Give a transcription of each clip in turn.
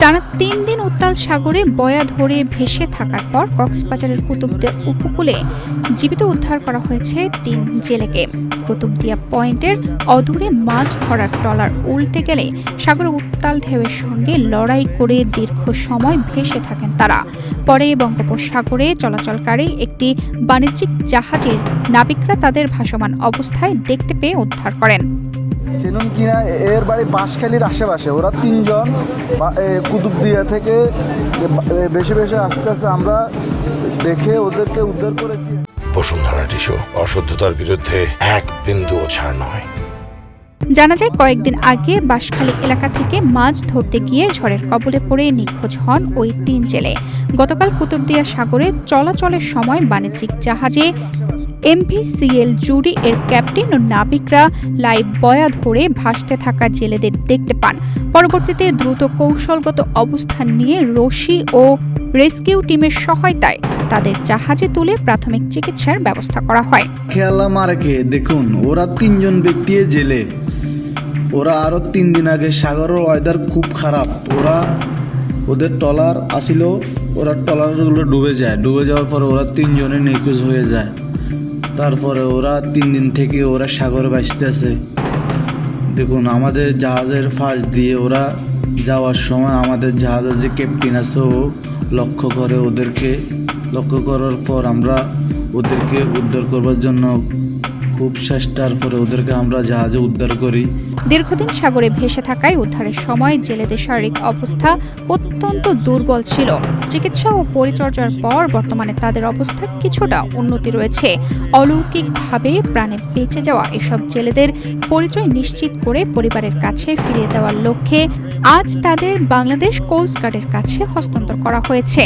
টানা ৩ দিন উত্তাল সাগরে বয়া ধরে ভেসে থাকার পর কক্সবাজারের কুতুবদিয়া উপকূলে জীবিত উদ্ধার করা হয়েছে ৩ জেলেকে। কুতুবদিয়া পয়েন্টের অদূরে মাছ ধরার ট্রলার উল্টে গেলে সাগরে উত্তাল ঢেউয়ের সঙ্গে লড়াই করে দীর্ঘ সময় ভেসে থাকেন তারা। পরে বঙ্গোপসাগরে চলাচলকারী একটি বাণিজ্যিক জাহাজের নাবিকরা তাদের ভাসমান অবস্থায় দেখতে পেয়ে উদ্ধার করেন। চিনুন কিনা এর বাড়ি বাঁশখালীর আশেপাশে। ওরা ৩ জন কুতুবদিয়া থেকে বেশি বেশি আস্তে আস্তে আমরা দেখে ওদেরকে উদ্ধার করেছি। বসুন্ধরা টিস্যু অশুদ্ধতার বিরুদ্ধে এক বিন্দুও ছাড় নয়। জানা যায় কয়েকদিন আগে বাঁশখালী এলাকা থেকে মাছ ধরতে গিয়ে ঝড়ের কবলে পড়ে নিখোঁজ হন ওই ৩ জেলে। গতকাল কুতুবদিয়া সাগরে চলাচলের সময় বাণিজ্যিক জাহাজে MV-CL জুডি এর ক্যাপ্টেন ও নাবিকরা লাইভ বয়া ধরে ভাসতে থাকা জেলেদের দেখতে পান। পরবর্তীতে দ্রুত কৌশলগত অবস্থান নিয়ে রশি ও রেস্কিউ টিমের সহায়তায় তাদের জাহাজে তুলে প্রাথমিক চিকিৎসার ব্যবস্থা করা হয়। খেয়ালা মারকে দেখুন, ওরা ৩ জন ব্যক্তি জেলে। ওরা আরো ৩ দিন আগে সাগরের ওয়েদার খুব খারাপ। ওদের ট্রলার আসিল, ওরা ট্রলারগুলো ডুবে যাওয়ার পরে ওরা ৩ জনে নিখোঁজ হয়ে যায়। তারপরে ওরা ৩ দিন থেকে ওরা সাগরে ভাসতেছে। দেখুন, আমাদের জাহাজের ফাঁস দিয়ে ওরা যাওয়ার সময় আমাদের জাহাজের যে ক্যাপ্টেন আছে ও লক্ষ্য করার পর আমরা ওদেরকে উদ্ধার করবার জন্য খুব চেষ্টার পরে ওদেরকে আমরা জাহাজে উদ্ধার করি। দীর্ঘদিন সাগরে ভেসে থাকায় উদ্ধারের সময় জেলেদের শারীরিক অবস্থা অত্যন্ত দুর্বল ছিল। চিকিৎসা ও পরিচর্যার পর বর্তমানে তাদের অবস্থা কিছুটা উন্নতি রয়েছে। অলৌকিকভাবে প্রাণে বেঁচে যাওয়া এসব জেলেদের পরিচয় নিশ্চিত করে পরিবারের কাছে ফিরিয়ে দেওয়ার লক্ষ্যে আজ তাদের বাংলাদেশ কোস্ট গার্ডের কাছে হস্তান্তর করা হয়েছে।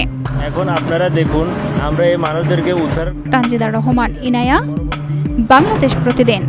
এখন আপনারা দেখুন আমরা এই মানুষদেরকে উদ্ধার। তানজিদা রহমান, ইনায়া, বাংলাদেশ প্রতিদিন।